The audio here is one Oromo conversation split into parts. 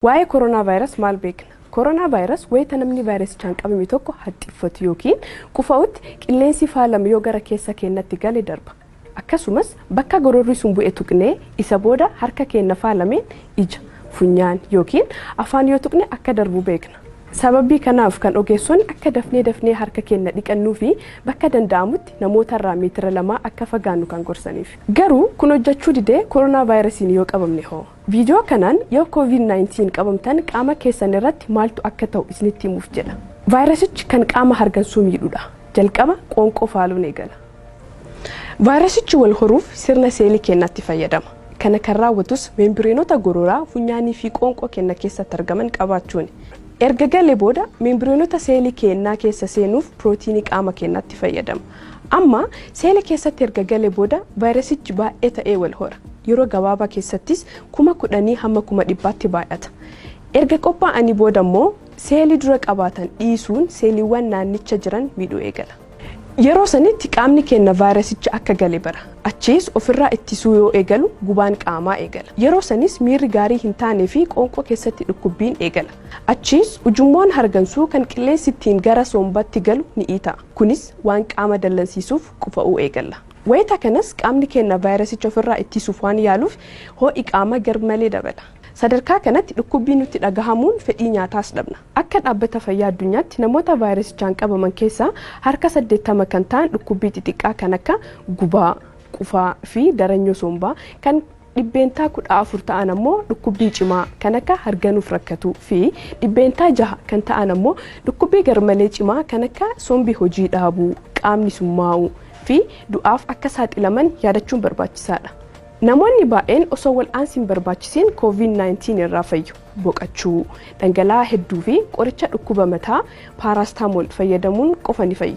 Waa'ee koronaa vaayirasii maal beekna? Koronaa vaayirasii wayita namni vaayirasichaan qabame tokko haxxiffatu yookiin qufa'utti qilleensi faalame yoo gara keessa keenyatti gale darba. Akkasumas bakka gororri sun bu'e tuqnee isa booda harka keenya faalameen ija, funyaan yookiin afaan yoo tuqne akka darbu beekna. Sababii kanaaf kan ogeessonni akka dafnee harka keenya dhiqannuu fi bakka danda'amutti namoota irraa meetira 2 akka fagaannu kan gorsaniif. Garuu kun hojjechuu didee koronaa vaayirasiin yoo qabamne hoo? Viidiyoo kanaan yoo COVID-19 qabamtan qaama keessan irratti maaltu akka ta'u isinitti himuuf jedha. Vaayirasichi kan qaama hargansuu miidhuudha. Jalqaba qoonqoo faaluun eegala. Vaayirasichi wal horuuf sirna seelii keenyaatti fayyadama. Kana kan raawwatus meembireenota gororaa, funyaanii fi qoonqoo keenya keessatti argaman qabaachuuni. Erga galee booda meembireenota seelii keenyaa keessa seenuuf pirootiinii qaama keenyaatti fayyadama. Amma seelii keessatti erga galee booda vaayirasichi baay'ee ta'ee wal hora. Yeroo gabaabaa keessattis 10,000 hamma 100,000tti baay'ata. Erga qophaa'anii booda immoo seelii dura qabaatan dhiisuun seeliiwwan naannicha jiran miidhuu eegala. Yeroo sanitti qaamni keenya vaayirasicha akka gale bara. Achiis ofirraa ittisuu yoo eegalu gubaan qaamaa eegala. Yeroo sanis miirri gaarii hin taanee fi qoonqoo keessatti dhukkubbiin eegala. Achiis ujummoon hargansuu kan qilleensi ittiin gara sombaatti galu ni ta'a. Kunis waan qaama dallansiisuuf qufa'uu eegala. Wayita kanas qaamni keenya vaayirasicha ofirraa ittisuuf waan yaaluuf ho'i qaama garmalee dabala. Sadarkaa kanatti dhukkubbiin nutti dhagahamuun fedhii nyaataas dhabna. Akka dhaabbata fayyaa addunyaatti namoota vaayirasichaan qabaman keessaa harka 80 kan ta'an dhukkubbii xixiqqaa kan akka gubaa, qufaa fi daranyoo sombaa kan dhibbeentaa 14 ta'an ammoo dhukkubbii cimaa kan akka harganuuf rakkatuu fi dhibbeentaa 6 kan ta'an ammoo dhukkubbii garmalee cimaa kan akka sombii hojii dhaabuu, qaamni summaa'uu fi du'aaf akka saaxilaman yaadachuun barbaachisaadha. Namoonni baay'een osoo wal'aansi hin barbaachisiin COVID-19 irraa fayyu. Boqachuu, dhangala'aa hedduu fi qoricha dhukkuba mataa paaraastamool fayyadamuun qofa ni fayyu.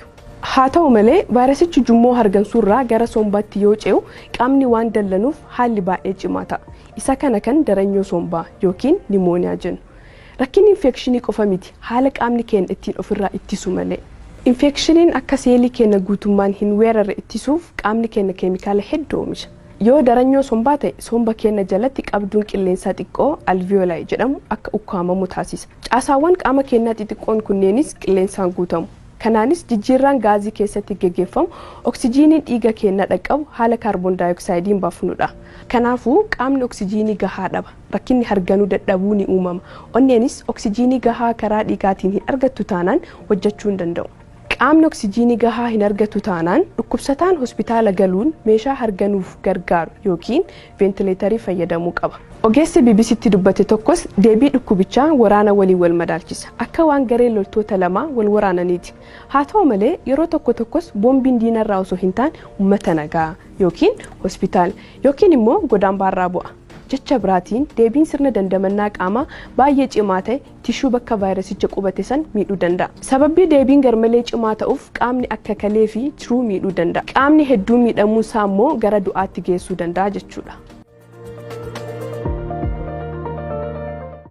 Haa ta'u malee vaayirasichi ujummoo hargansuurraa gara sombaatti yoo ce'u qaamni waan dallanuuf haalli baay'ee cimaa ta'a. Isa kana kan daranyoo sombaa yookiin nimooniyaa jennu. Rakkinni infekshinii qofa miti haala qaamni keenya ittiin ofirraa ittisu malee. Infekshiniin akka seelii keenya guutummaan hin weerarre ittisuuf qaamni keenya keemikaala hedduu oomisha. Yoo daranyoo sombaa ta'e somba keenya jalatti qabduun qilleensaa xiqqoo alveolaayi jedhamu akka ukkaamamu taasisa. Caasaawwan qaama keenyaa xixiqqoon kunneenis qilleensaan guutamu. Kanaanis jijjiirraan gaazii keessatti geggeeffamu oksijiiniin dhiiga keenya dhaqqabu haala kaarboon daayoksaaydiin baafnudha. Kanaafuu qaamni oksijiinii gahaa dhaba. Rakkinni harganuu dadhabuu ni uumama. Onneenis oksijiinii gahaa karaa dhiigaatiin hin argattu taanaan hojjechuu hin danda'u. Qaamni oksijiinii gahaa hin argatu taanaan dhukkubsataan hospitaala galuun meeshaa harganuuf gargaaru yookiin veentileetarii fayyadamuu qaba. Ogeessi BBCtti dubbate tokkos deebii dhukkubichaa waraana waliin wal madaalchisa. Akka waan garee loltoota lamaa wal waraananiiti. Haa ta'u malee yeroo tokkos boombiin diinarraa osoo hin taane uummata nagaa yookiin hospitaala yookiin immoo godaan baarraa bu'a. Jecha biraatiin deebiin sirna dandamannaa qaamaa baay'ee cimaa ta'e tishuu bakka vaayirasicha qubate san miidhuu danda'a. Sababii deebiin garmalee cimaa ta'uuf qaamni akka kalee fi tiruu miidhuu danda'a. Qaamni hedduu miidhamuun isaa immoo gara du'aatti geessuu danda'a jechuudha.